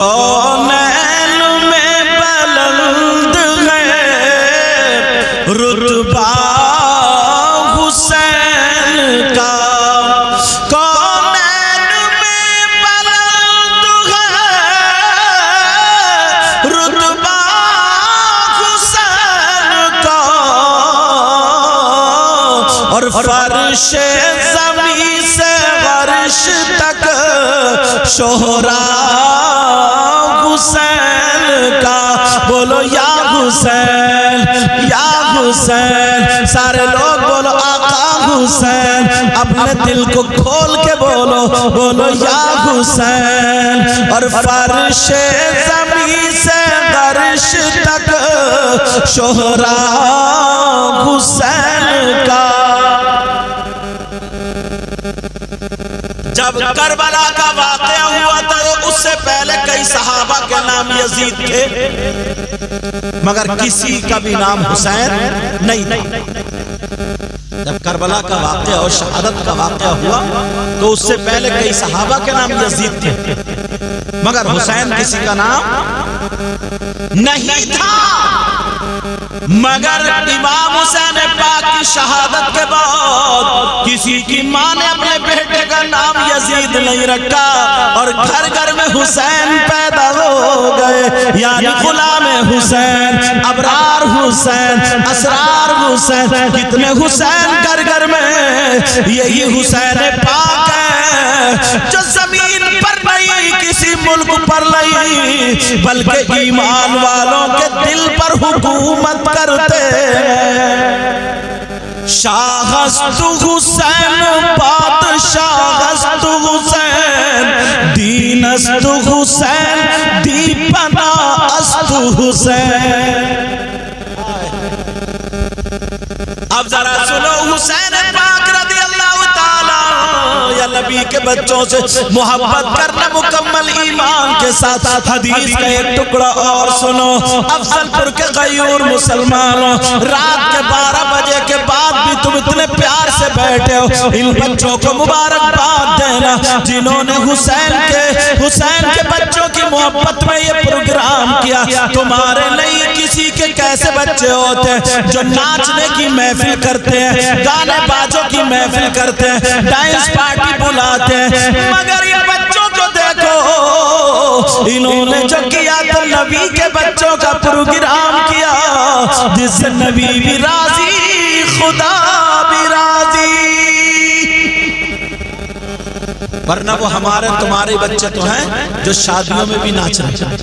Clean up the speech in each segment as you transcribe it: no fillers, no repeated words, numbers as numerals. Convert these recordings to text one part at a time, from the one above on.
کونین میں بلند ہے رتبہ حسین کا، کونین میں بلند ہے رتبہ حسین کا، اور فرش زمین سے عرش تک شہرا حسین کا۔ بولو یا حسین یا حسین، سارے لوگ بولو آقا حسین، اپنے دل کو کھول کے بولو، بولو یا حسین، اور فرش زمین سے عرش تک شہرا حسین کا۔ جب کربلا کا واقعہ ہوا تھا تو اس سے پہلے کئی صحابہ کے نام یزید تھے، مگر کسی کا بھی نام حسین نہیں تھا۔ جب کربلا کا واقعہ اور شہادت کا واقعہ ہوا تو اس سے پہلے کئی صحابہ کے نام یزید تھے، مگر حسین کسی کا نام نہیں تھا۔ مگر امام حسین پاک کی شہادت کے بعد کسی کی ماں نے اپنے بیٹے کا نام یزید نہیں رکھا، اور گھر گھر میں حسین پیدا ہو گئے، یعنی غلام حسین، ابرار حسین، اسرار حسین، کتنے حسین گھر گھر میں۔ یہی حسین پاک ہے جو زمین پر نہیں، کسی ملک پر نہیں، بلکہ ایمان والوں کے دل پر حکومت کرتے ہیں۔ شاہست حسین، بادشاہست حسین، دینست حسین، دیپنا است حسین۔ اب ذرا سنو، حسین پاک رضی اللہ تعالیٰ یا نبی کے بچوں سے محبت کرنا مکمل ایمان کے ساتھ۔ حدیث کا ایک ٹکڑا اور سنو، افضل پور کے غیور مسلمانوں، رات کے 12 بجے کے بعد بھی تم اتنے پیار سے بیٹھے ہو، ان بچوں کو مبارکباد دینا جنہوں نے حسین کے بچوں کی محبت میں یہ پروگرام کیا۔ تمہارے نہیں کسی کے کیسے بچے ہوتے ہیں جو ناچنے کی محفل کرتے ہیں، گانے بازوں کی محفل کرتے ہیں، ڈانس پارٹی بلاتے ہیں، مگر یہ بچوں کو دیکھو، انہوں نے جو کیا تو نبی کے بچوں کا پروگرام کیا، جس سے نبی بھی راضی، خدا بھی راضی۔ ورنہ وہ ہمارے تمہارے بچے تو ہیں جو شادیوں میں بھی ناچ رہے ہیں۔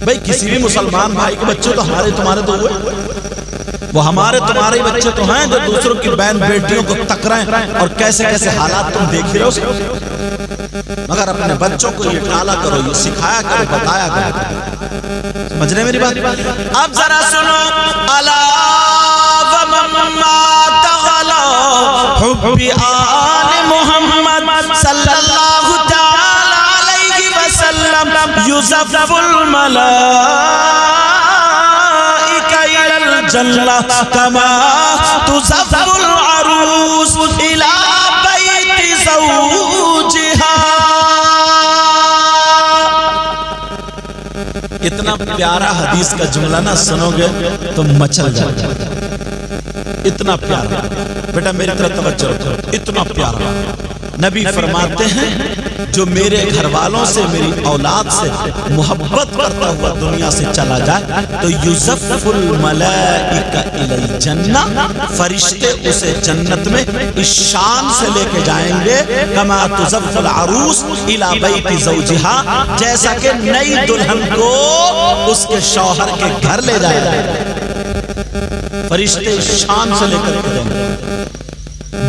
بھئی کسی بھی مسلمان بھائی کے بچے تو ہمارے تمہارے تو ہوئے، وہ ہمارے تمہارے بچے تو ہیں جو دوسروں کی بہن بیٹیوں کو تکرائیں، اور کیسے کیسے حالات تم دیکھ رہے ہو۔ مگر اپنے بچوں کو یہ ڈالا کرو، یہ سکھایا کرو، بتایا کرو۔ سمجھ رہے میری بات؟ اب ذرا سنو، الا ومما تغلا حب آل محمد صلی اللہ تعالی علیہ وسلم، یزف الملائکہ الجنہ کما تزف العروس الى بیت زوجہا۔ اتنا پیارا حدیث کا جملہ نہ سنو گے تو مچل جائے، اتنا پیارا۔ بیٹا میری طرف توجہ رکھو، اتنا پیارا۔ نبی فرماتے ہیں جو میرے گھر والوں سے، میری اولاد سے محبت کرتا ہوا دنیا سے چلا جائے تو یزف الملائکہ الی الجنہ، فرشتے اسے جنت میں اس شان سے لے کے جائیں گے، کما تزف العروس الی بیت زوجہا، جیسا کہ نئی دلہن کو اس کے شوہر کے گھر لے جائے گا، فرشتے اس شان سے لے کر کے جائیں گے۔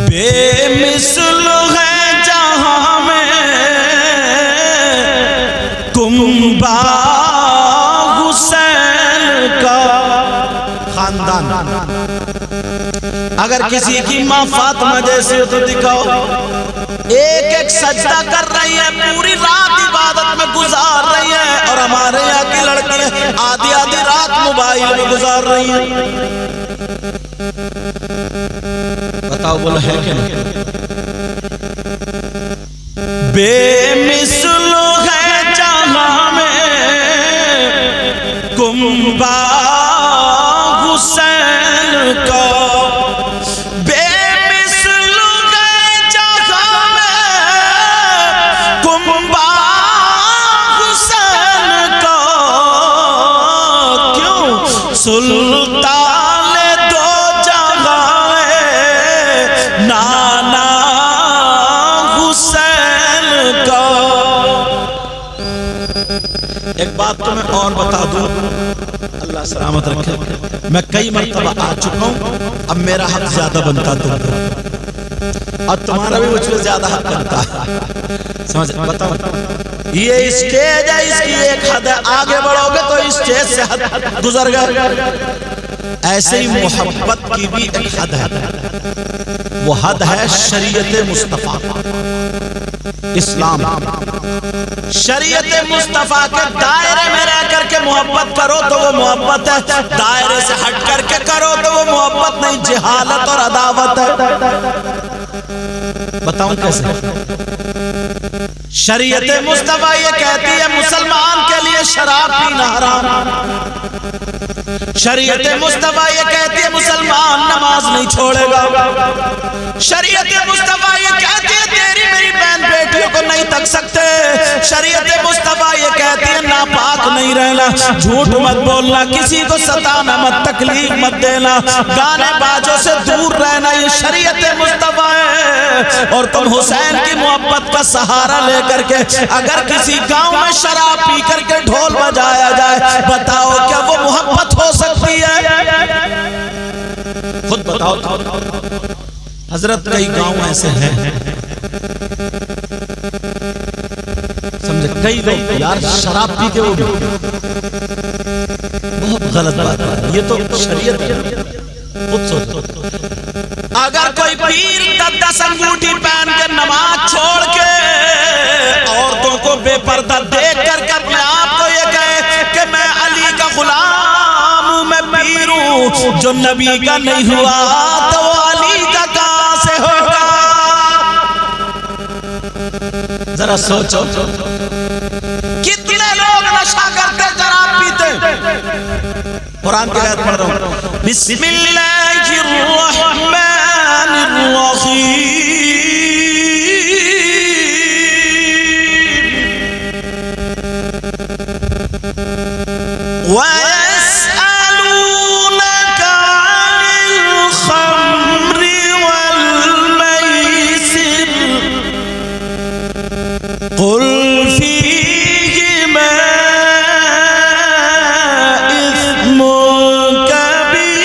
بے مثل ہے جہاں میں کنبہ حسین کا خاندان۔ اگر کسی کی ماں فاطمہ جیسی ہو تو دکھاؤ، ایک ایک سجدہ کر رہی ہے، پوری رات عبادت میں گزار رہی ہے، اور ہمارے یہاں کی لڑکیاں آدھی آدھی رات موبائل میں گزار رہی ہیں۔ بتاؤ بولو ہے کہ نہیں؟ بے مثل ہے جہاں سلطان دو جہاں نانا حسین کا۔ ایک بات تو میں اور بتا دوں، اللہ سلامت رکھے، میں کئی مرتبہ آ چکا ہوں، اب میرا حق زیادہ بنتا تم کو اور تمہارا بھی مجھ سے زیادہ حق بنتا ہے، سمجھ بتاؤ؟ یہ اسٹیج ہے، اس کی ایک حد ہے، آگے بڑھو گے تو اسٹیج سے حد گزر گئے۔ ایسے ہی محبت کی بھی ایک حد ہے، وہ حد ہے شریعت مصطفیٰ، اسلام۔ شریعت مصطفیٰ کے دائرے میں رہ کر کے محبت کرو تو وہ محبت ہے، دائرے سے ہٹ کر کے کرو تو وہ محبت نہیں، جہالت اور عداوت ہے۔ بتاؤں کیسے؟ شریعت مصطفیٰ یہ کہتی ہے مسلمان کے لیے شراب پینا حرام، شریعت مصطفیٰ یہ کہتی ہے مسلمان نماز نہیں چھوڑے گا، شریعت مصطفیٰ یہ کہتی ہے تیری میری بہن بیٹیوں کو نہیں تک سکتے، شریعت مصطفیٰ یہ کہتی ہے ناپاک نہیں رہنا، جھوٹ مت بولنا، کسی کو ستانا مت، تکلیف مت دینا، گانے باجوں سے دور رہنا، یہ شریعت مصطفیٰ ہے۔ اور تم حسین کی محبت کا سہارا لے کر کے اگر کسی گاؤں میں شراب پی کر کے ڈھول بجایا جائے، بتاؤ کیا وہ محبت ہو سکتی ہے؟ خود بتاؤ حضرت، کئی گاؤں ایسے ہیں، سمجھے، کئی لوگ یار شراب پی کے وہ بھی بہت غلط بات ہے، یہ تو شریعت ہے، خود سوچو۔ اگر کوئی پیر 10 انگوٹھی پہن کے نماز چھوڑ کے عورتوں کو بے پردہ دیکھ کر کے اپنے آپ کو یہ کہے کہ میں علی کا غلام ہوں، میں پیر ہوں، جو نبی کا نہیں ہوا تو وہ علی کا کہاں سے ہوگا؟ ذرا سوچو کتنے لوگ نشہ کرتے شراب پیتے۔ قرآن کی آیت پڑھ رہا ہوں، بسم اللہ الرحمن الرحیم وَيَسْأَلُونَكَ عَنِ الْخَمْرِ وَالْمَيْسِرِ قُلْ فِيهِمَا إِثْمٌ كَبِيرٌ۔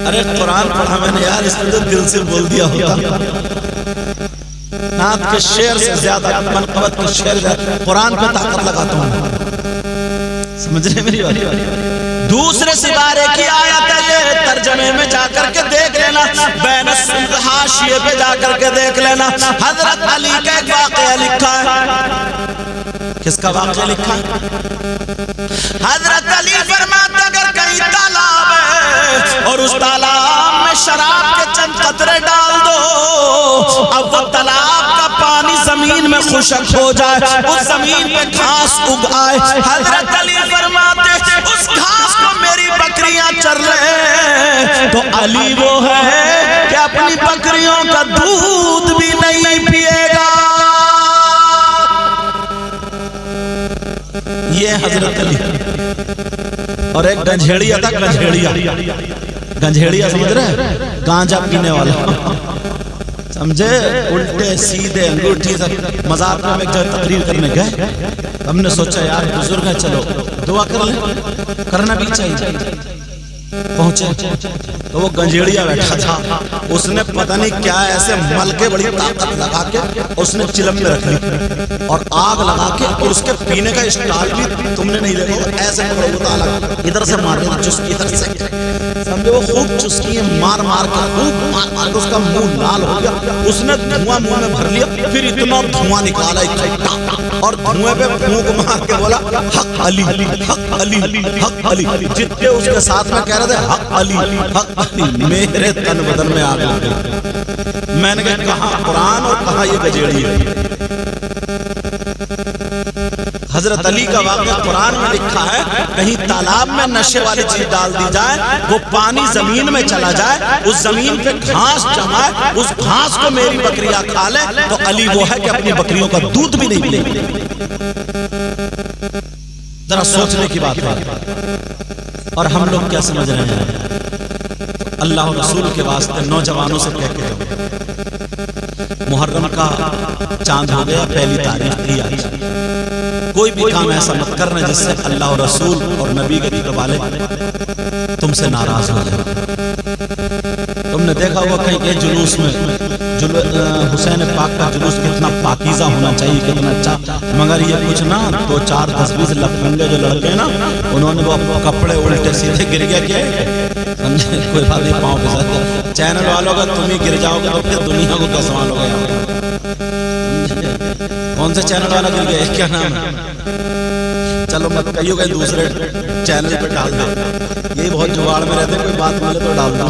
ارے قرآن پڑھا میں نے یار، اس نے تو دل سے بول دیا ہوتا، نعت کے شعر سے زیادہ، منقبت کے شعر سے قرآن پہ طاقت لگاتا ہوں، سمجھ رہے میری بات؟ دوسرے سپارے کی آیت ہے، یہ ترجمے میں جا کر کے دیکھ لینا، بین حاشیے پہ جا کر کے دیکھ لینا، حضرت علی کا ایک واقعہ لکھا ہے۔ کس کا واقعہ لکھا ہے؟ حضرت علی فرماتے اگر کہیں تالاب ہے اور اس تالاب میں شراب کے چند قطرے ڈال دو، اب وہ تالاب کا پانی زمین میں خشک ہو جائے، اس زمین پہ گھاس اگ آئے، حضرت علی فرماتے اس گھاس کو میری بکریاں چر لیں، تو علی وہ ہے کہ اپنی بکریوں کا دودھ بھی نہیں پیے گا۔ یہ حضرت علی۔ اور ایک گنجھیڑیا تھا، گنجھیڑیا سمجھ رہے ہیں؟ گانجا پینے والا، سمجھے، الٹے سیدھے انگوٹھی سے۔ مزار میں ایک جگہ تقریر کرنے گئے، ہم نے سوچا یار بزرگ ہے، چلو دعا کر لیں، کرنا بھی چاہیے۔ پہنچے تو وہ گنجھیڑیا بیٹھا تھا، اس نے پتہ نہیں کیا ایسے مل کے بڑی طاقت لگا کے اس نے چلم میں رکھ لی اور آگ لگا کے، اور اس کے پینے کا اسٹائل بھی تم نے نہیں دیکھا، ایسے ادھر سے مار کے چسکی، ادھر سے سمجھے، وہ خوب چسکی مار مار کے اس کا منہ لال ہو گیا، اس نے دھواں منہ میں بھر لیا، پھر اتنا دھواں نکالا اکٹھا، اور دھوئے پہ پھونک مار کے بولا حق علی، حق علی، حق علی۔ جتنے اس کے ساتھ میں کہہ رہے تھے حق علی، حق علی، میرے تن بدن میں آگ لگ گئی۔ میں نے کہا قرآن اور کہا یہ گجیڑی ہے۔ حضرت علی کا واقعہ قرآن میں لکھا ہے، کہیں تالاب میں نشے والی چیز ڈال دی جائے، وہ پانی زمین میں چلا جائے، اس زمین پہ گھاس جمائے، اس گھاس کو میری بکریاں کھا لیں، تو علی وہ ہے کہ اپنی بکریوں کا دودھ بھی نہیں پی۔ ذرا سوچنے کی بات ہے. اور ہم لوگ کیا سمجھ رہے ہیں؟ اللہ و رسول کے واسطے نوجوانوں سے کہتے ہیں محرم کا چاند ہو گیا، پہلی تاریخ تھی آج، کوئی بھی کام ایسا مت کرنا جس سے اللہ و رسول اور نبی کے دیگر والے تم سے ناراض ہو جائے. تم نے دیکھا ہوگا کہیں کہ جلوس میں حسین پاک کا جلوس کتنا پاکیزہ ہونا چاہیے، کتنا اچھا، مگر یہ کچھ نا 2 4 10 20 لفنگے جو لڑکے نا انہوں نے وہ کپڑے الٹے سیدھے گر گیا کیا سمجھے، کوئی بات نہیں، پاؤں کے ساتھ. چینل والوں کا تم ہی گر جاؤ گے تو پھر دنیا کو کیا سنبھالو گے؟ کون سے چینل والا گر گیا، کیا نام ہے؟ چلو مت کہیو کہ دوسرے چینل پہ ڈال دو، یہ بہت جگاڑ میں رہتے ہیں، کوئی بات ملے تو ڈال دو.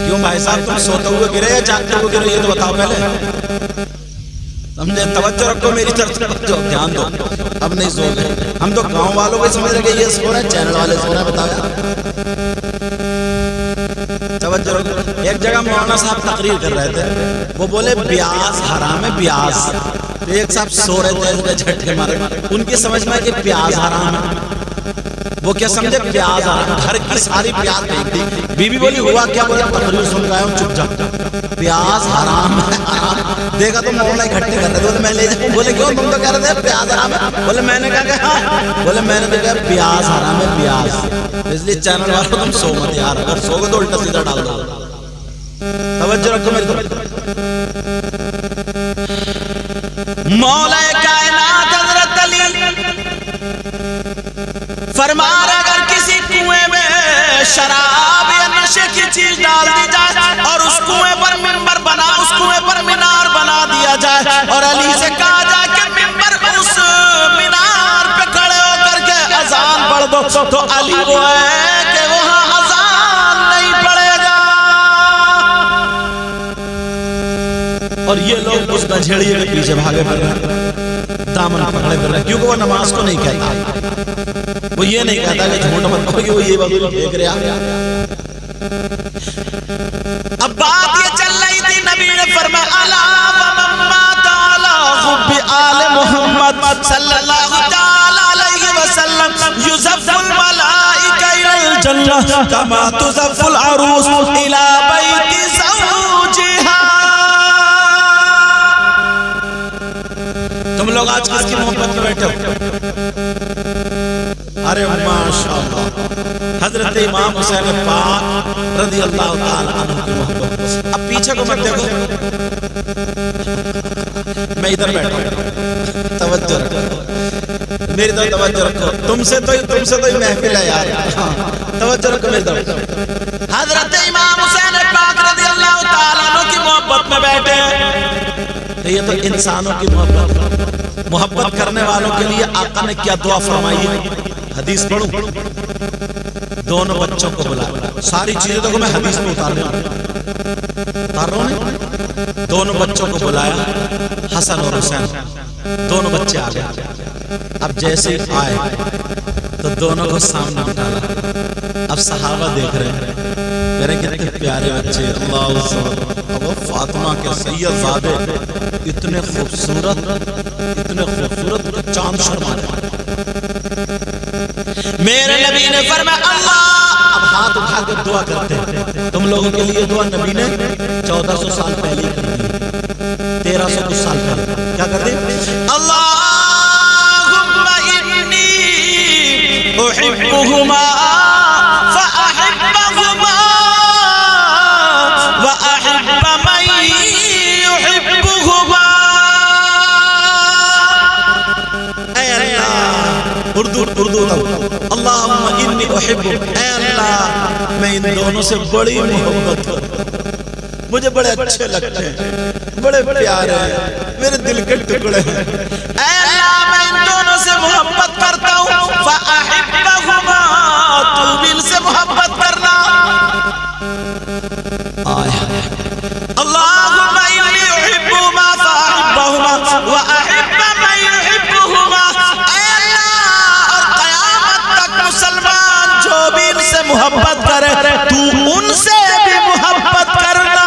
کیوں بھائی صاحب تم سوتے ہوئے گرے یا جاگتے ہوئے گرے، یہ تو بتاؤ پہلے. سمجھے، توجہ رکھو میری طرف، دھیان دو. اب نہیں سو گئے ہم تو گاؤں والوں کو سمجھ رہے کہ یہ سو رہے ہیں، چینل والے سو رہے ہیں. بتاؤ توجہ رکھو. ایک جگہ مولانا صاحب تقریر کر رہے تھے، وہ بولے بیاض حرام ہے، بیاض. تو ایک صاحب سو رہے تھے جھٹکے مارے، ان کی سمجھ میں کہ پیاز حرام ہے. وہ کیا سمجھے پیاز حرام، گھر کی ساری پیاز پھینک دی. بی بی بولی ہوا کیا؟ بولا تقریر سن گیا ہوں، چپ جا، پیاز حرام ہے، حرام. دیکھا تو مولانا اکٹھے کر رہے تھے، بولے میں لے جاؤں. بولے کیوں، تم تو کہہ رہے تھے پیاز حرام ہے. بولے میں نے کہا کہ ہاں. بولے میں نے تو کہا پیاز حرام ہے، پیاز. اس لیے چینل والوں تم سو مت یار، اگر سو گے تو الٹا سیدھا ڈال دو. توجہ رکھو میری طرف. مولا کائنات حضرت علی فرما رہے اگر کسی کنویں میں شراب یا نشے کی چیز ڈال دی جائے اور اس کنویں پر منبر بنا، اس کنویں پر مینار بنا دیا جائے اور علی سے کہا جائے کہ منبر اس مینار پہ کھڑے ہو کر کے اذان پڑھ دو، تو علی وہ ہے کہ وہاں اذان نہیں پڑھے گا. اور یہ لوگ اس گجھیڑیے کے پیچھے بھاگے پھر رہے ہیں، دامن پکڑے پھر رہے ہیں، کیونکہ وہ نماز کو نہیں کہتا، وہ یہ نہیں کہتا کہ جھوٹ مت کہو، کہ وہ یہ بات دیکھ رہا. اب بات یہ چل رہی تھی، نبی نے فرمایا الا ومن مات علی حب آل محمد صلی اللہ علیہ وسلم یزف الملائکہ الی الجنہ کما تزف العروس الی بیت زوجہا. تم لوگ آج کس کی محبت میں بیٹھے ہو؟ ارے ماشاءاللہ حضرت امام حسین پاک رضی اللہ تعالی عنہ کی محبت. اب پیچھے کو مت دیکھو، میں ادھر بیٹھا ہوں، توجہ رکھو میری طرف، توجہ رکھو. تم سے تو ہی محفل ہے یار. توجہ رکھو میری طرف. حضرت امام حسین پاک رضی اللہ تعالی عنہ کی محبت میں بیٹھے ہیں. یہ تو انسانوں کی محبت کرنے والوں کے لیے آقا نے کیا دعا فرمائی ہے. حدیث پڑھوں، دونوں بچوں کو بلا، ساری چیزیں تو میں حدیث میں اتار رہا ہوں. دونوں بچوں کو بلایا، حسن اور حسین، دونوں بچے آ گئے. اب جیسے آئے تو دونوں کو سامنے بٹھایا. اب صحابہ دیکھ رہے ہیں میرے کتنے پیارے بچے، اللہ اکبر. اب فاطمہ کے سید زادے اتنے خوبصورت چاند شرما رہے. میرے نبی نے فرمایا اللہ، اب ہاتھ اٹھا کے دعا کرتے ہیں. تم لوگوں کے لیے دعا نبی نے 1400 سال پہلے کی، 1300 کچھ سال پہلے کیا کرتے ہیں؟ اللہم انی احبہما فاحبہما واحب من یحبہما. اے اللہ، اردو اللہم انی احب، اے اللہ میں ان دونوں سے بڑی محبت کرتا ہوں، مجھے بڑے اچھے لگتے ہیں، بڑے پیارے ہیں، میرے دل کے ٹکڑے ہیں. اے اللہ میں ان دونوں سے محبت کرتا ہوں، فاحبہما، تو بھی ان سے محبت کرنا. اللہم انی احبہما فاحبہما واحب من یحبہما. مسلمان جو بھی ان سے محبت کرے تو ان سے بھی محبت کرنا.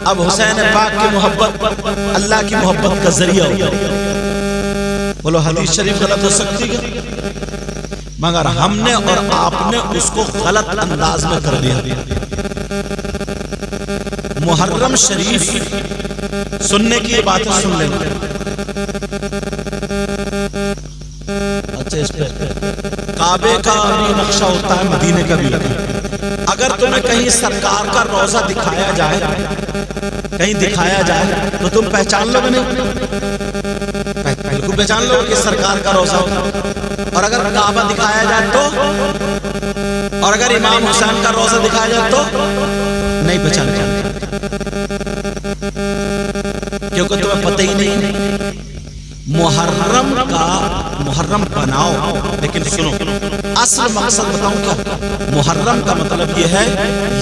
اب حسین پاک کی محبت اللہ کی محبت کا ذریعہ ہوگا. بولو حدیث شریف غلط ہو سکتی ہے، مگر ہم نے اور آپ نے اس کو غلط انداز میں کر دیا۔ محرم شریف سننے کی یہ باتیں سن لینا۔ اچھا، اس پہ کعبے کا بھی نقشہ ہوتا ہے، مدینے کا بھی۔ اگر تمہیں کہیں سرکار کا روضہ دکھایا جائے، کہیں دکھایا جائے تو تم پہچان لو گے نہیں؟ بالکل پہچان لو کہ سرکار کا روضہ ہوتا۔ اور اگر کعبہ دکھایا جائے تو، اور اگر امام حسین کا روضہ دکھایا جائے تو نہیں پہچان جائے، کیونکہ تمہیں پتہ ہی نہیں۔ محرم بناؤ، لیکن سنو اصل مقصد بتاؤں کیا؟ محرم کا مطلب یہ ہے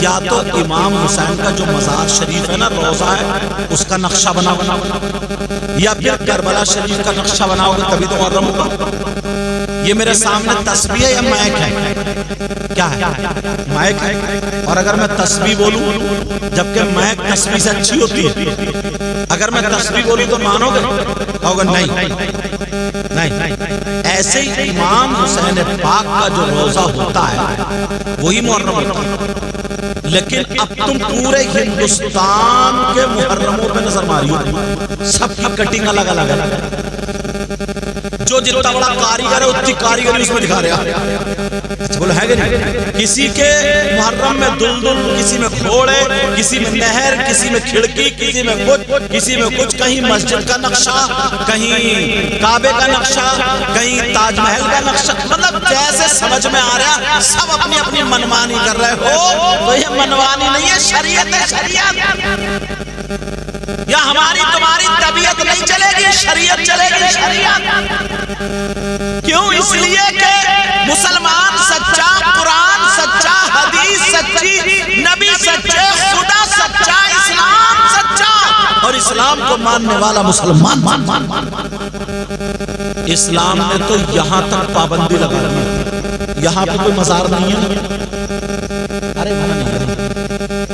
یا تو امام حسین کا جو مزار شریف ہے نا، روضہ ہے، اس کا نقشہ بناؤ، یا پھر کربلا شریف کا نقشہ بناؤ گے تبھی تو محرم ہوگا۔ یہ میرے سامنے تسبیح ہے یا مائک ہے؟ کیا ہے؟ مائک ہے۔ اور اگر میں تسبیح بولوں، جبکہ مائک تسبیح سے اچھی ہوتی ہے، اگر میں تسبیح بولوں تو مانو گے؟ کہو گے نہیں۔ ایسے ہی امام حسین پاک کا جو روضہ ہوتا ہے وہی محرم ہوتا ہے، لیکن اب تم پورے ہندوستان کے محرموں پہ نظر ماری ہو، سب کی کٹنگ الگ الگ ہے، جو جتنا بڑا کاریگر ہے اتنی کاریگری اس میں دکھا رہا ہے۔ بولو ہے کہ نہیں؟ کسی کے محرم میں دلدل، کسی میں گھوڑے، کسی میں نہر، کسی میں کھڑکی، کسی میں کچھ، کہیں مسجد کا نقشہ، کہیں کعبے کا نقشہ، کہیں تاج محل کا نقشہ، مطلب جیسے سمجھ میں آ رہا، سب اپنی اپنی منمانی کر رہے ہو۔ تو یہ منمانی نہیں ہے، شریعت ہے، شریعت۔ یا ہماری تمہاری طبیعت نہیں چلے گی، شریعت چلے گی، شریعت۔ کیوں؟ اس لیے کہ مسلمان سچا، قرآن سچا، حدیث سچی، نبی سچے، خدا سچا، اسلام سچا، اور اسلام کو ماننے والا مسلمان۔ اسلام نے تو یہاں تک پابندی لگا دی، یہاں پہ کوئی مزار نہیں ہے۔ ارے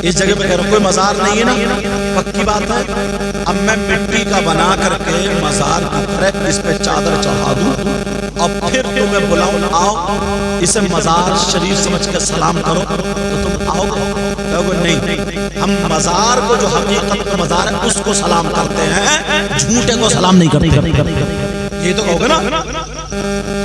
اس جگہ پہ کہہ رہا ہوں کوئی مزار نہیں ہے نا، پکی بات ہے۔ اب میں مٹی کا بنا کر کے مزار کی طرح اس پہ چادر چڑھا دوں اور پھر تمہیں بلاؤں، آؤ اسے مزار شریف سمجھ کے سلام کرو، تو تم آؤ گے؟ کہو گے نہیں، ہم مزار کو جو حقیقت کا مزار ہے اس کو سلام کرتے ہیں، جھوٹے کو سلام نہیں کرتے۔ یہ تو کہو گے نا۔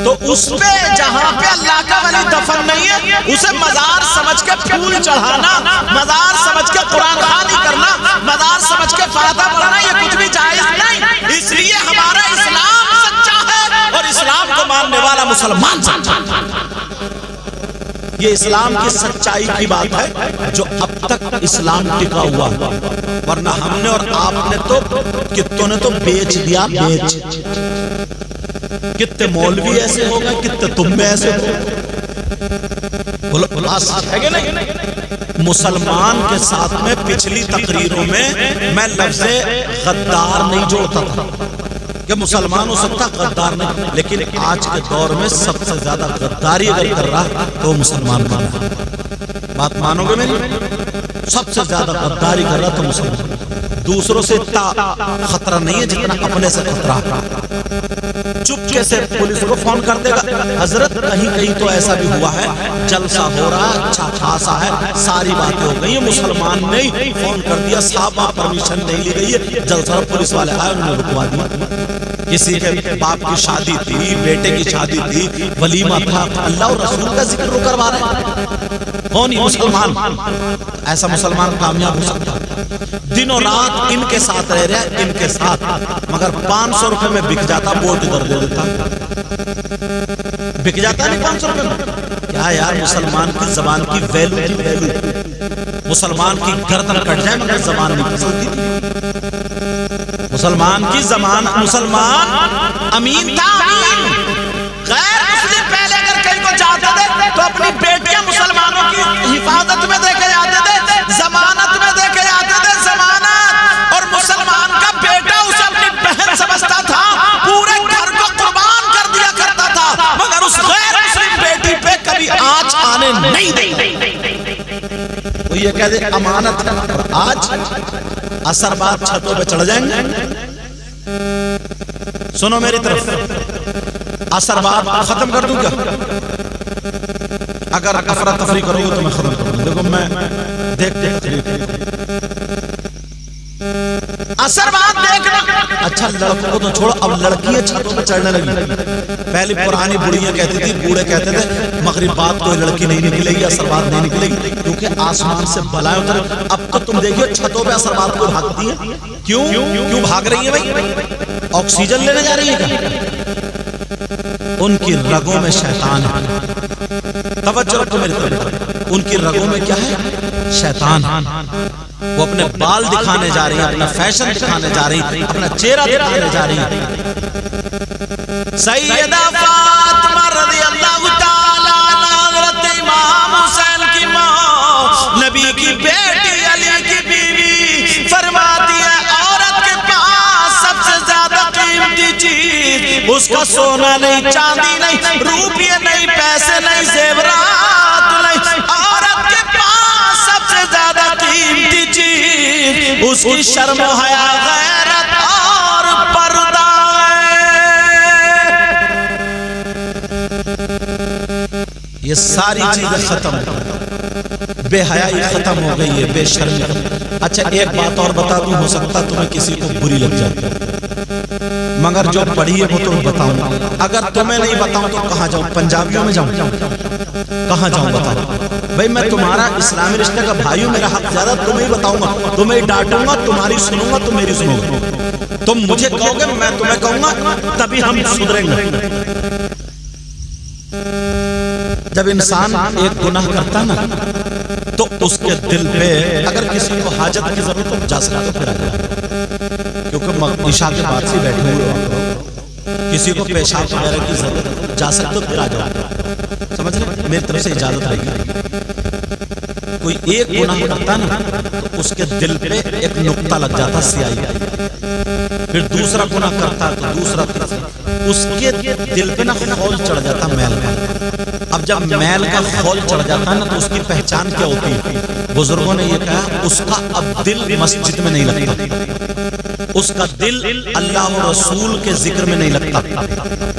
تو اس پہ جہاں پہ اللہ کا ولی دفن نہیں ہے اسے مزار سمجھ کے پھول چڑھانا، مزار سمجھ کے قرآن خوانی کرنا، مزار سمجھ کے فاتحہ پڑھنا، یہ کچھ بھی جائز نہیں۔ اس لیے ہمارا اسلام سچا ہے اور اسلام کو ماننے والا مسلمان سچا ہے۔ یہ اسلام کی سچائی کی بات ہے جو اب تک اسلام ٹکا ہوا، ورنہ ہم نے اور آپ نے تو کتوں نے تو بیچ دیا، بیچ۔ کتنے مولوی ایسے ہو گئے، کتنے تم میں ایسے ہو گئے۔ بولو ہے کہ نہیں؟ مسلمان کے ساتھ میں پچھلی تقریروں میں لفظ غدار نہیں جوڑتا تھا کہ مسلمان ہو سکتا غدار نہیں، لیکن آج کے دور میں سب سے زیادہ غداری اگر کر رہا تو مسلمان بنا۔ بات مانو گے میری؟ سب سے زیادہ غداری کر رہا تو مسلمان۔ دوسروں سے اتنا خطرہ نہیں ہے جتنا اپنے سے خطرہ۔ چپکے سے پولیس کو فون کر دے گا، حضرت کہیں کہیں تو ایسا بھی ہوا ہے، جلسہ ہو رہا ہے، اچھا خاصا ہے، ساری باتیں ہو گئی ہیں، مسلمان نے فون کر دیا، صاحب آپ پرمیشن نہیں لی گئی ہے، جلسہ پولیس والے آئے انہوں نے رکوا دیا۔ کسی کے باپ کی شادی تھی، بیٹے کی شادی تھی، ولیمہ تھا، اللہ اور رسول کا ذکر وہ کروا رہے ہیں، کون ہی مسلمان؟ ایسا مسلمان کامیاب ہو سکتا ہے؟ دنوں رات ان کے ساتھ رہ رہا ہے، ان کے ساتھ، مگر 500 روپے میں بک جاتا، ووٹ ادھر دے دیتا، بک جاتا نہیں 500 روپے میں۔ کیا یار، مسلمان کی زبان کی ویلو کی ویلو، مسلمان کی گردن کٹ جائے مگر زبان نہیں پسندی تھی۔ مسلمان کی زبان، مسلمان امین تھا، امین۔ غیر مسلم پہلے اگر کہیں کو جاتے تھے تو اپنی بیٹیاں مسلمانوں کی حفاظت میں دے کے جاتے تھے، ضمانت میں دے کے جاتے تھے، ضمانت۔ اور مسلمان کا بیٹا اسے اپنی بہن سمجھتا تھا، پورے گھر کو قربان کر دیا کرتا تھا، مگر اس غیر مسلم بیٹی پہ کبھی آنچ آنے نہیں دے۔ وہ یہ کہہ دے امانت ہے، اور آج اثر بات چھتوں پہ چڑھ جائیں گے۔ سنو میری طرف، اثر بعد ختم کر دوں کیا؟ اگر افراتفری کرو گے تو میں ختم کر دوں. دیکھو میں دیکھ اثر بعد دیکھنا. اچھا لڑکوں کو تو چھوڑو، اب لڑکیاں چھتوں پہ چڑھنے لگی. پہلے پرانی بڑیاں کہتی تھی، بوڑھے کہتے تھے مغرب بعد کوئی لڑکی نہیں نکلے گی، اثر بعد نہیں نکلے گی، کیونکہ آسمان سے بلائیں اترے. اب تو تم دیکھیے چھتوں پہ اثر بعد کو بھاگتی ہیں. کیوں بھاگ رہی ہیں بھائی؟ آکسیجن لینے جا رہی ہے. ان کی رگوں میں شیطان ہے. توجہ رکھو میری طرف، ان کی رگوں میں کیا ہے؟ شیطان ہے. وہ اپنے بال دکھانے جا رہی ہیں، اپنا فیشن دکھانے جا رہی ہیں، اپنا چہرہ دکھانے جا رہی ہیں. سیدہ فاطمہ رضی اللہ تعالی عنہا حضرت امام حسین کی ماں، نبی کی بیٹی، علی کی بیوی، فرماتی ہے عورت کے پاس سب سے زیادہ قیمتی چیز اس کا سونا نہیں، چاندی نہیں، روپیے نہیں، پیسے نہیں، زیورات نہیں. عورت کے پاس سب سے زیادہ قیمتی چیز اس کی شرم و حیا، غیرت اور پردہ ہے. یہ ساری چیزیں ختم ہو گئی، بے حیائی ختم ہو گئی ہے، بے شرمی ختم. اچھا ایک بات اور بتا دوں، ہو سکتا تمہیں کسی کو بری لگ جائے، مگر جو پڑھی ہے وہ تمہیں بتاؤں. اگر تمہیں نہیں بتاؤں تو کہاں جاؤں؟ پنجابیوں میں جاؤں؟ کہاں جاؤں بتاؤ بھائی؟ میں تمہارا اسلامی رشتہ کا بھائی ہوں، میرا حق زیادہ تمہیں بتاؤں گا، تمہیں ڈانٹوں گا، تمہاری سنوں گا، تم میری سنو گے. تم مجھے کہو گے، میں تمہیں کہوں گا، تبھی ہم سدھریں گے. جب انسان ایک گناہ کرتا نا تو اس کے دل پہ اگر کسی کو حاجت کی ضرورت تو جا سکتا تو پھر آ جائے، کیونکہ عشاء کے بعد سے بیٹھے ہوئے کسی کو پیشاب وغیرہ کی ضرورت جا سکتا تو پھر آ جاؤ. سمجھ رہے؟ میری طرف سے اجازت رہے گی. کوئی ایک گناہ کرتا نا تو اس کے دل پہ ایک نقطہ لگ جاتا سیاہی، پھر دوسرا گناہ کرتا تو دوسرا، اس کے دل پہ نا خول چڑھ جاتا میل کا. اب جب میل کا خول چڑھ جاتا ہے نا تو اس کی پہچان کیا ہوتی ہے؟ بزرگوں نے یہ کہا اس کا اب دل مسجد میں نہیں لگتا، اس کا دل اللہ و رسول کے ذکر میں نہیں لگتا،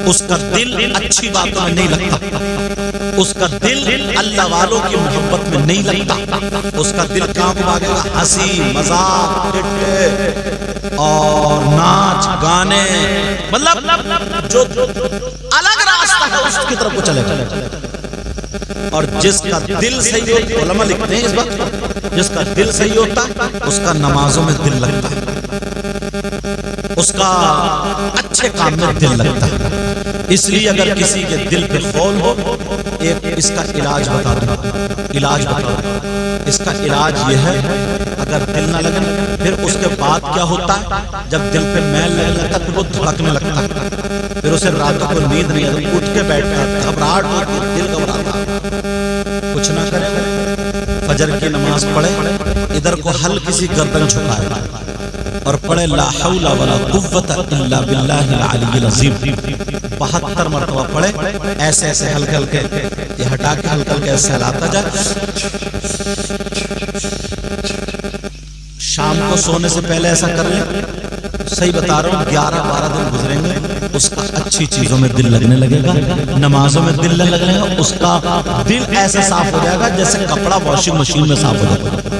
اس کا دل اچھی باتوں میں نہیں لگتا، اس کا دل اللہ والوں کی محبت میں نہیں لگتا. اس کا دل کہاں کو بھاگے گا؟ ہنسی مذاق اور ناچ گانے، مطلب جو الگ راستہ ہے اس کی طرف کو چلے گا. اور جس کا دل صحیح ہوتا ہے، علماء لکھتے ہیں اس وقت، جس کا دل صحیح ہوتا ہے اس کا نمازوں میں دل لگتا ہے، اس کا اچھے کام میں دل لگتا ہے. اس لیے اگر کسی کے دل پہ خول ہو، ایک اس کا علاج بتا دوں، علاج بتا دوں. اس کا علاج یہ ہے، اگر دل نہ لگے پھر اس کے بعد کیا ہوتا ہے؟ جب دل پہ میل لگنے لگتا ہے پھر وہ دھڑکنے لگتا ہے، پھر اسے راتوں کو نیند نہیں آتی، اٹھ کے بیٹھتا ہے، گھبراہٹ ہوتی ہے، دل گھبراتا ہے. کچھ نہ کرے، فجر کی نماز پڑھے، ادھر کو ہلکی سی گردن جھکائے اور پڑھے لا حول ولا قوت الا باللہ العلی العظیم 72 مرتبہ پڑھے. ایسے ایسے ہلکے ہلکے یہ ہٹا کے ہلکے ہلکے ایسے ہلاتا جائے. شام کو سونے سے پہلے ایسا کر لیں. صحیح بتا رہا ہوں، 11-12 دن گزریں گے، اس کا اچھی چیزوں میں دل لگنے لگے گا، نمازوں میں دل لگنے لگے گا. اس کا دل ایسے صاف ہو جائے گا جیسے کپڑا واشنگ مشین میں صاف ہو جائے گا.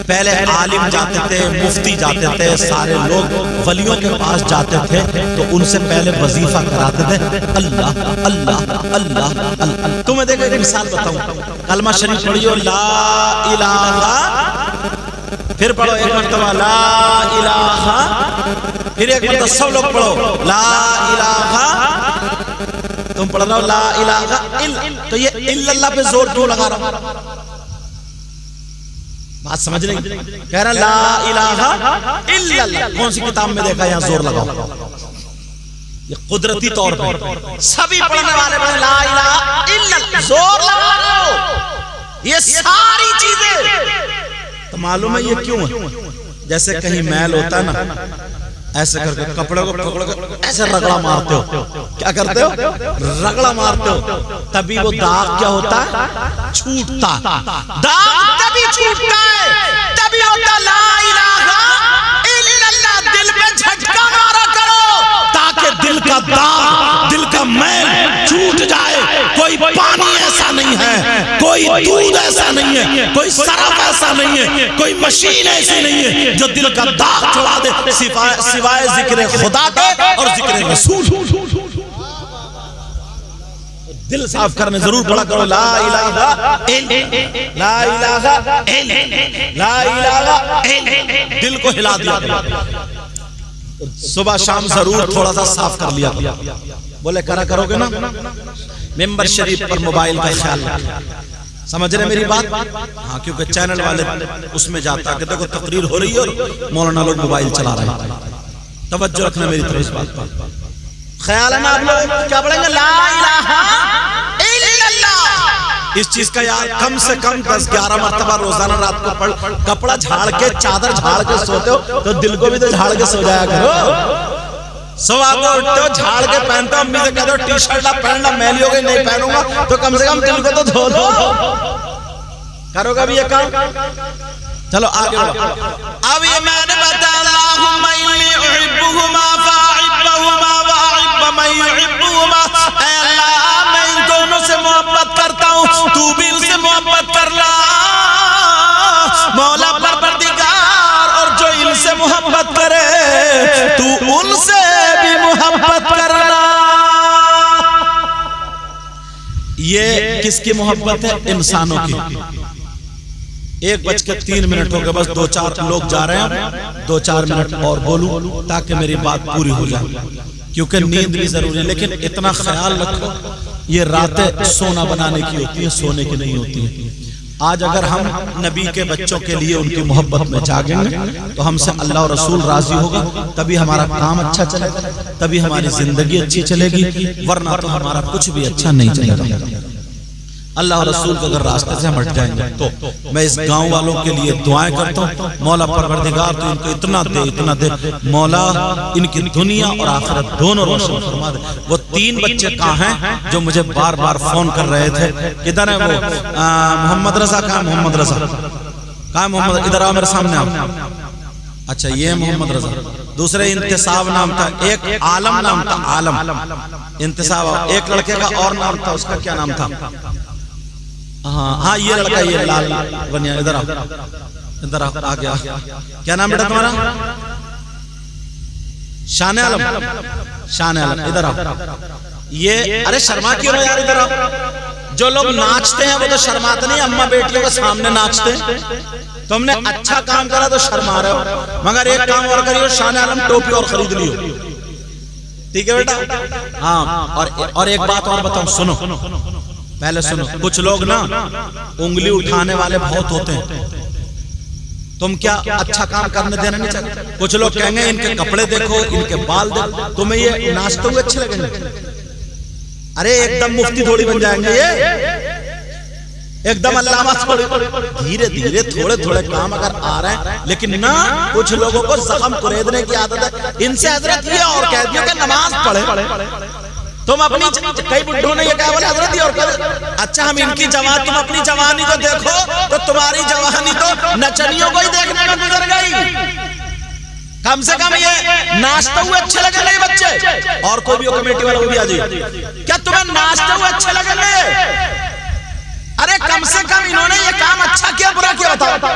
پہلے عالم جاتے تھے، مفتی جاتے تھے، سارے لوگ ولیوں کے پاس جاتے تھے تو ان سے پہلے وظیفہ کراتے تھے، اللہ اللہ اللہ اللہ. تمہیں دیکھو ایک مثال بتاؤں، کلمہ شریف پڑھیو لا الہ، پھر پڑھو ایک مرتبہ لا الہ، پھر ایک مرتبہ سب لوگ پڑھو لا الہ. تم پڑھ رہا ہو لا الہ تو یہ الا اللہ پہ زور کیوں لگا رہا ہوں؟ بات سمجھ رہی؟ کہہ رہا لا الہ الا اللہ. کون سی کتاب میں دیکھا یہاں زور لگاؤ؟ یہ قدرتی طور پر سبھی پڑھنے والے پڑھیں لا الہ الا اللہ، زور لگا رہے ہو. یہ ساری چیزیں تو معلوم ہے یہ کیوں ہے؟ جیسے کہیں میل ہوتا ہے نا، ایسے کر کے کپڑے کو پکڑ کے ایسے رگڑا مارتے ہو. کیا کرتے ہو؟ رگڑا مارتے ہو. تبھی وہ داغ کیا ہوتا ہے؟ چھوٹتا. داغ تبھی چھوٹتا ہے، تبھی ہوتا لا الہ الا اللہ. دل میں جھٹکا مارا کرو، کوئی دودھ ایسا نہیں ہے، کوئی صرف ایسا نہیں ہے، کوئی مشین ایسی نہیں ہے جو دل کا داغ چھڑا دے سوائے ذکر خدا کے اور ذکر رسول۔ دل صاف کرنے ضرور پڑھا کرو لا الہ الا لا الہ الا لا الہ الا، دل کو ہلا دیا کرو، صبح شام ضرور تھوڑا سا صاف کر لیا کرو۔ بولے کرا کرو گے نا؟ ممبر شریف پر موبائل کا خیال رکھیں، سمجھ رہے میری بات؟ ہاں، کیونکہ چینل والے اس میں جاتا کہ دیکھو تقریر ہو رہی ہے اور مولانا لوگ موبائل چلا رہے ہیں، توجہ رکھنا میری طرف اس بات پر۔ خیال ہے نا آپ لوگ کیا پڑھیں گے؟ لا الہ الا اللہ۔ اس چیز کا یاد کم سے کم 10-11 مرتبہ روزانہ رات کو پڑھ۔ کپڑا جھاڑ کے چادر جھاڑ کے سوتے ہو تو دل کو بھی تو جھاڑ کے سو جایا کرو۔ صبح کو اٹھتے ہو جھاڑ کے پہنتے ہو، امی سے کہتے ہو ٹی شرٹ نہ پہننا، میلی ہو گئی نہیں پہنوں گا، تو کم سے کم دل کو تو دھو لو۔ کرو گا بھی یہ کام؟ چلو آگے بڑھو۔ اب یہ میں نے بتایا اللہم انی احبہما فاحبہما واحب من یحبہما، اے اللہ میں ان دونوں سے محبت کرتا ہوں، تو بھی ان سے محبت کر لا مولا پروردگار، اور جو ان سے محبت کرے تو ان سے بھی محبت کرنا۔ یہ کس کی محبت ہے؟ انسانوں کی۔ 1:03 ہو گئے، بس 2-4 لوگ جا رہے ہیں، 2-4 منٹ اور بولوں تاکہ میری بات پوری ہو جائے، کیونکہ نیند بھی ضروری ہے۔ لیکن اتنا خیال رکھو یہ راتیں سونا بنانے کی ہوتی ہیں، سونے کی نہیں ہوتی ہیں۔ آج اگر ہم نبی کے بچوں کے لیے ان کی محبت میں جاگیں گے تو ہم سے اللہ اور رسول راضی ہوگا، تبھی ہمارا کام اچھا چلے گا، تبھی ہماری زندگی اچھی چلے گی، ورنہ تو ہمارا کچھ بھی اچھا نہیں چلے گا۔ اللہ اور رسول کے اگر راستے سے ہم ہٹ جائیں گے تو میں اس گاؤں والوں کے لیے دعائیں کرتا ہوں، مولا پروردگار تو ان کو اتنا دے مولا ان کی دنیا اور آخرت دونوں روشن فرما دے۔ وہ 3 بچے کہاں ہیں جو مجھے بار بار فون کر رہے تھے؟ کدھر ہے وہ؟ محمد رضا کہاں؟ محمد رضا کہاں؟ محمد ادھر آؤ میرے سامنے آؤ۔ اچھا یہ محمد رضا، دوسرے انتصاب نام تھا، ایک عالم نام تھا، عالم انتصاب، ایک لڑکے کا اور نام تھا، اس کا کیا نام تھا؟ ہاں یہ لڑکا، یہ لال بنیا، ادھر آ گیا۔ کیا نام بیٹا تمہارا؟ شان عالم، شان عالم، ادھر آؤ۔ یہ ارے شرما کیوں رہے یار، ادھر آؤ۔ جو لوگ ناچتے ہیں وہ تو شرماتے نہیں، اماں بیٹیوں کے سامنے ناچتے ہیں۔ تم نے اچھا کام کرا تو شرما رہے ہو، مگر ایک کام اور کریو، شان عالم ٹوپی اور خرید لیو، ٹھیک ہے بیٹا؟ ہاں، اور ایک بات اور بتاؤں، سنو پہلے سنو، کچھ لوگ نا انگلی اٹھانے والے بہت ہوتے ہیں، تم کیا اچھا کام کرنے دینا نہیں چاہتے؟ کچھ لوگ کہیں گے ان کے کپڑے دیکھو، ان کے بال دیکھو، تمہیں یہ ناچتے ہوئے اچھے لگیں گے؟ ارے ایک دم مفتی تھوڑی بن جائیں گے یہ، ایک دم علامہ تھوڑی، دھیرے دھیرے تھوڑے تھوڑے کام اگر آ رہے ہیں، لیکن نہ کچھ لوگوں کو زخم کریدنے کی عادت ہے۔ ان سے حضرت یہ اور کہہ دیا کہ نماز پڑھے، تم اپنی کئی بڈھوں نے یہ کہا بولے حضرت یہ اور کہا، اچھا ہم ان کی جوان، تم اپنی جوانی کو دیکھو تو تمہاری جوانی تو نچنیوں کو ہی دیکھنے میں گزر گئی۔ کم سے کم یہ ناچتے ہوئے اچھے لگے نہیں بچے، اور کوئی بھی کمیٹی والوں کو بھی آ جائے، کیا تمہیں ناچتے ہوئے اچھے لگے نہیں؟ ارے کم سے کم انہوں نے یہ کام اچھا کیا برا کیا بتاؤ؟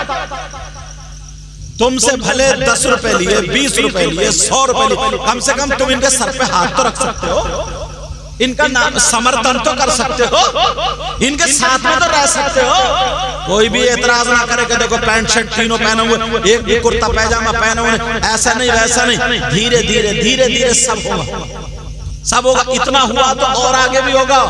تم سے بھلے 10 روپے لیے، 20 روپے لیے، 100 روپے لیے، کم سے کم تم ان کے سر پہ ہاتھ تو رکھ سکتے ہو، ان کا سمرتن تو کر سکتے ہو، ان کے ساتھ میں تو رہ سکتے ہو۔ کوئی بھی اعتراض نہ کرے کہ دیکھو پینٹ شرٹ تینوں پہنے ہوئے، ایک بھی کرتا پیجامہ پہنے ہوئے، ایسا نہیں ویسا نہیں، دھیرے دھیرے دھیرے دھیرے سب ہوگا، سب ہوگا، اتنا ہوا تو اور آگے بھی ہوگا،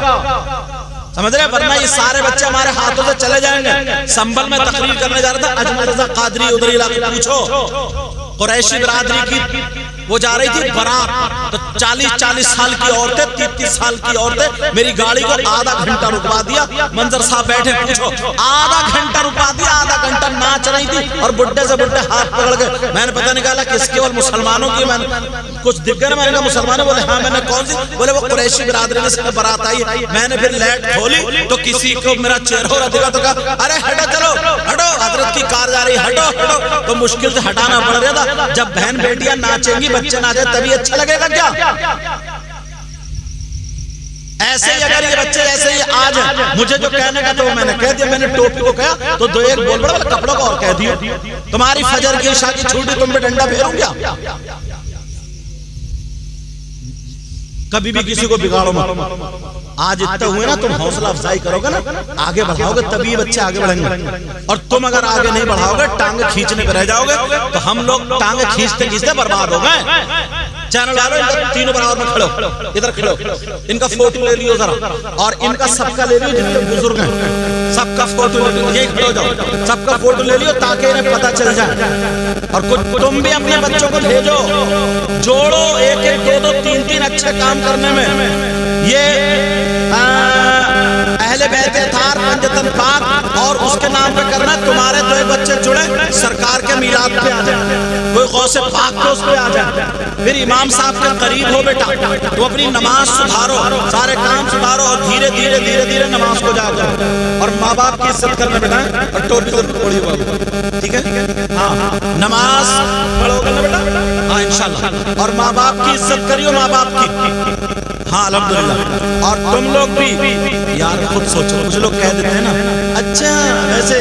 سمجھ رہے؟ ورنہ یہ سارے بچے ہمارے ہاتھوں سے چلے جائیں گے۔ سنبل میں تقریر کرنے جا رہا تھا، اجمل رضا قادری ادھر علاقے پوچھو، قریشی برادری کی وہ جا رہی تھی برات، تو 40 سال کی عورتیں، 30 سال کی عورتیں میری گاڑی کو آدھا گھنٹہ رکوا دیا، منظر صاحب بیٹھے، پوچھو آدھا گھنٹہ رکوا دیا، آدھا گھنٹہ ناچ رہی تھی، اور بڈھے سے بڈھے ہاتھ پکڑ گئے۔ میں نے پتہ نکالا کس کی، اور مسلمانوں کی، میں نے کچھ دکھ گئے، میں نے کہا مسلمانوں، بولے ہاں، میں نے کون سی؟ بولے وہ قریشی برادری سے برات آئی۔ میں نے پھر لائٹ کھولی تو کسی کو میرا چہرہ ہو رہا دکھا، تو کہا ارے ہٹو، چلو ہٹو، حضرت کی کار جا رہی، ہٹو ہٹو، تو مشکل سے ہٹانا پڑ رہا تھا۔ جب بہن بیٹیاں ناچیں گی، بچے ناچے، تبھی اچھا لگے گا کیا؟ ایسے ہی اگر یہ بچے ایسے ہی آ جائیں، مجھے جو کہنے کا تو میں نے کہہ دیا، میں نے ٹوپی کو کہا تو دو ایک بول بڑا کپڑوں کو اور کہہ دیا، تمہاری فجر کی عشاء کی چھوٹی تم پہ ڈنڈا پھیروں گیا. کبھی بھی کسی کو بگاڑو مت. آج اتنے ہوئے نا، تم حوصلہ افزائی کرو گے نا، آگے بڑھاؤ گے تبھی بچے آگے بڑھیں گے. اور تم اگر آگے نہیں بڑھاؤ گے، ٹانگیں کھینچنے پہ رہ جاؤ گے، تو ہم لوگ ٹانگیں کھینچتے کھینچتے برباد ہو گئے. چینل والو تینوں برابر میں کھڑو، ادھر کھڑو، ان کا فوٹو لے لیو ذرا، اور ان کا سب کا لے لیو، جتنے بزرگ ہیں سب کا فوٹو لے لیو، یہی کھڑے ہو جاؤ، سب کا فوٹو لے لیو تاکہ انہیں پتہ چل جائے. اور تم بھی اپنے بچوں کو بھیجو، جوڑو ایک ایک دو دو تین تین اچھے کام کرنے میں. یہ اہل بیت اطہار پنجتن پاک اور اس کے نام پہ کرنا. تمہارے دو بچے جڑے سرکار کے میلاد پہ آ جائیں، کوئی غوث پاک کے اس پہ آ جائے، پھر امام صاحب کے قریب ہو بیٹا تو اپنی نماز سدھارو، سارے کام سدھارو، اور دھیرے دھیرے دھیرے دھیرے نماز کو جاؤ. اور ماں باپ کی عزت کرنا بیٹا، اور ٹوپی تو پڑی ہوئی، ٹھیک ہے؟ ہاں نماز پڑھو گے نا بیٹا، ہاں انشاءاللہ. اور ماں باپ کی عزت کریو، ماں باپ کی، ہاں الحمدللہ. اور تم لوگ بھی یار خود سوچو، کچھ لوگ کہہ دیتے ہیں نا اچھا ویسے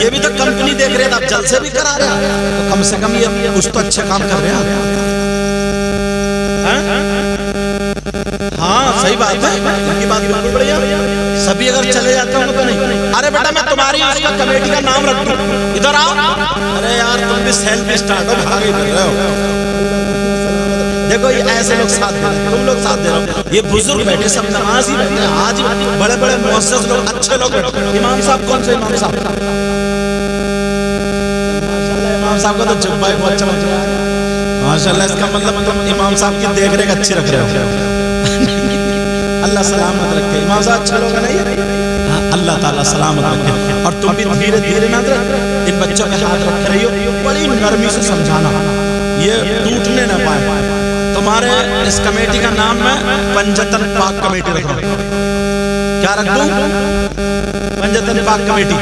یہ بھی تو کمپنی دیکھ رہے ہیں، اب جلسے بھی کرا رہے ہیں، تو کم سے کم یہ کچھ تو اچھا کام کر رہے ہیں. ہاں صحیح بات ہے، ان کی بات بالکل بڑھیا. سبھی اگر چلے جاتے ہوں تو نہیں. ارے بیٹا میں تمہاری اس کا کمیٹی کا نام رکھ دوں، ادھر آؤ. ارے یار تم بھی سیلفی اسٹارٹ ہو، بھاگے کر رہے ہو. دیکھو یہ ایسے لوگ ساتھ دے رہے ہیں، تم لوگ ساتھ دے رہے ہو. یہ بزرگ بیٹھے سب نماز ہی بیٹھے، آج بڑے بڑے معزز لوگ، اچھے لوگ بیٹھے. امام صاحب کون سے امام صاحب؟ امام صاحب کا تو جبہ ہی بہت چمک رہا ہے ماشاءاللہ. اس کا مطلب تم امام صاحب کی دیکھ ریکھ اچھی رکھ رہے ہو. اللہ سلامت رکھے. امام صاحب اچھے لوگ نہیں، اللہ تعالیٰ سلامت رکھے. اور تم بھی دھیرے دھیرے نہ ان بچوں کے ہاتھ رکھ رہی ہو، بڑی نرمی سے سمجھانا، یہ ٹوٹنے نہ پائے. تمہارے اس کمیٹی کا نام میں پنجتن پاک کمیٹی رکھ رہا ہوں. کیا رکھ دوں؟ پنجتن پاک کمیٹی،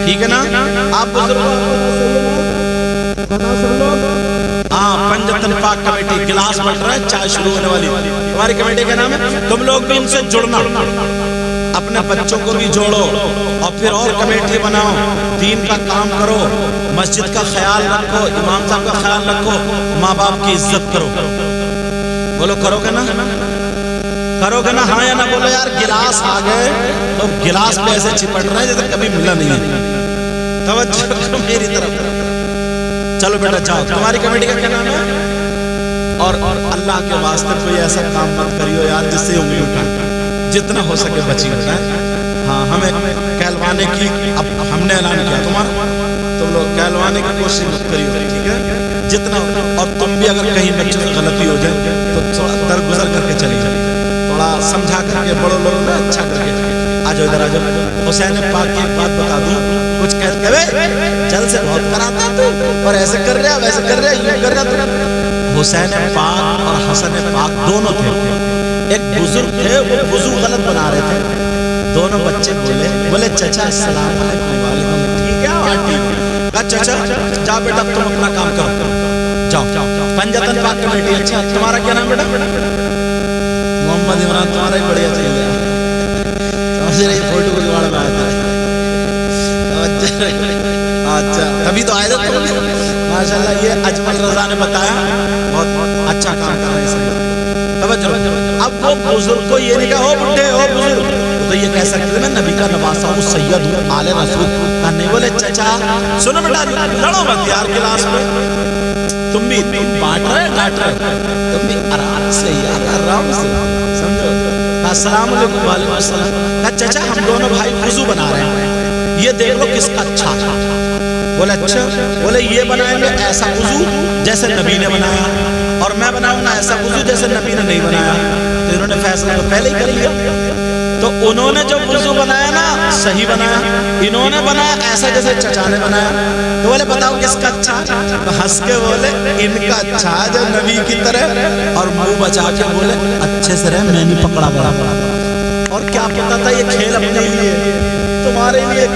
ٹھیک ہے نا؟ آپ ہاں پنجتن پاک کمیٹی. گلاس بٹ رہا ہے، چائے شروع ہونے والی، ہماری کمیٹی کا نام ہے. تم لوگ بھی ان سے جڑنا، اپنے بچوں کو بھی جوڑو، اور پھر اور کمیٹی بناؤ، دین کا کام کرو، مسجد کا خیال رکھو، امام صاحب کا خیال رکھو، ماں باپ کی عزت کرو. بولو کرو گے نا؟ کرو گے نا؟ ہاں یا نہ بولو یار. گلاس آ گئے تو گلاس پہ ایسے چپٹ رہے ہیں جیسے کبھی ملا نہیں ہے. توجہ میری طرف. چلو بیٹا جاؤ. تمہاری کمیٹی کا کیا نام ہے؟ اور اللہ کے واسطے کوئی ایسا کام مت کریو یار جس سے انگلی اٹھائے، جتنا ہو سکے بچی اٹھائے. ہاں ہمیں کہلوانے کی، اب ہم نے اعلان کیا تمہارا، تم لوگ کہلوانے کی کوشش مت کریو، ٹھیک ہے؟ جتنا. اور تم بھی اگر کہیں بچوں سے غلطی ہو جائے تو تھوڑا درگزر کر کے چلی جائے، تھوڑا سمجھا کر کے، بڑوں لوگوں نے اچھا کر کے. آ جاؤ ادھر آ جاؤ. حسین پاک کی ایک بات بتا دوں، کچھ کہتے ہیں جل سے بہت کراتا تو، اور ایسے کر رہا ویسے کر رہا یوں کر رہا تو. حسین پاک اور حسن پاک دونوں تھے. ایک بزرگ تھے، وہ وضو غلط بنا رہے تھے. دونوں بچے بولے چچا السلام علیکم. وعلیکم. ٹھیک ہے آنٹی. چچا جا بیٹا تم اپنا کام کرو، جاؤ. پنجتن پاک کمیٹی. اچھا تمہارا کیا نام بیٹا؟ محمد عمران. تمہارا ہی بڑھیا چل گیا، سمجھ رہے فوٹو کو جوڑ میں آیا تھا. اچھا تبھی تو آئے تھے ماشاءاللہ. یہ اجمل رضا نے بتایا، بہت اچھا کام کر رہے ہیں. توجہ. اب وہ بزرگ کو یہ نہیں کہا او بڈھے او بزرگ، تو یہ کہہ سکتے تھے میں نبی کا نواسا ہوں، سید ہوں، آل رسول. نہیں بولے چچا سنو بیٹا لڑو مت یار گلاس میں، تم بھی بانٹ رہے ڈانٹ رہے، تم بھی آرام سے یار آرام سے سمجھو. السلام علیکم. وعلیکم السلام. کہا چچا ہم دونوں بھائی وضو بنا رہے ہیں، یہ دیکھ لو کس کا اچھا. بولے اچھا. بولے یہ بنائیں گے ایسا وضو جیسے نبی نے بنایا، اور میں بناؤں گا ایسا وضو جیسے نبی نے نہیں بنایا. تو انہوں نے فیصلہ تو پہلے ہی کر لیا. تو انہوں نے جو وضو بنایا نا صحیح بنایا، انہوں نے بنایا ایسا جیسے چچا نے بنایا. تو بولے بتاؤ کس کا اچھا؟ تو ہنس کے بولے ان کا اچھا جو نبی کی طرح، اور منہ بچا کے بولے اچھے سے رہے میں نہیں پکڑا گیا. اور کیا پتا تھا یہ کھیل اپنے لیے تمہارے لیے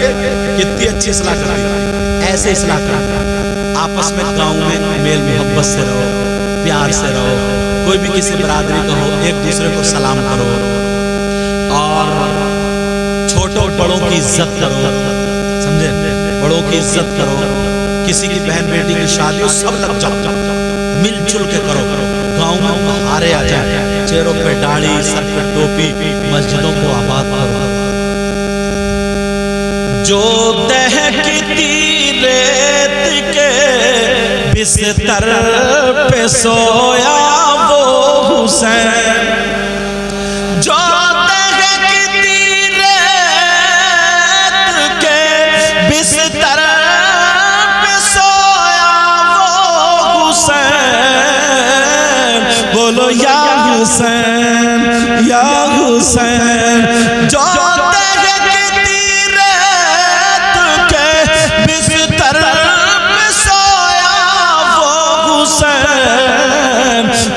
کتنی اچھی اصلاح کر دی. ایسے اصلاح کر آپس میں گاؤں میں میل محبت سے رہو، پیار سے رہو. کوئی بھی کسی برادری کا ہو ایک دوسرے کو سلام کرو. بڑوں کی عزت کرو، سمجھے، بڑوں کی عزت کرو. کسی کی بہن بیٹی کی شادی ہو سب لگ جاؤ، مل جل کے کرو. گاؤں میں بہارے آ جائیں، چہروں پہ داڑھی، سر پہ ٹوپی، مسجدوں کو آباد کرو. جو دہکتی ریت کے بستر پہ سویا وہ حسین، جو دہکتی ریت کے بستر پہ سویا وہ حسین، بولو یا حسین یا حسین. جو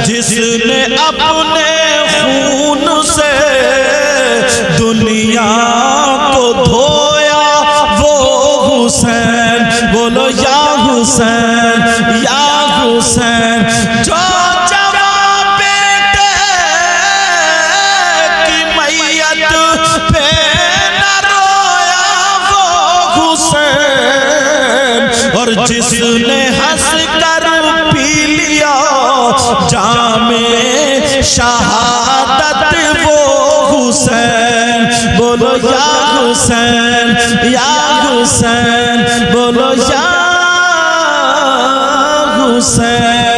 جس نے اپنے خون سے دنیا کو دھویا وہ حسین، بولو یا حسین یا حسین. جو جوان بیٹے کی میت پہ نہ رویا وہ حسین، اور جس نے ہنس کر پی لیا جام شہادت وہ حسین، بولو یا حسین یا حسین، بولو یا حسین.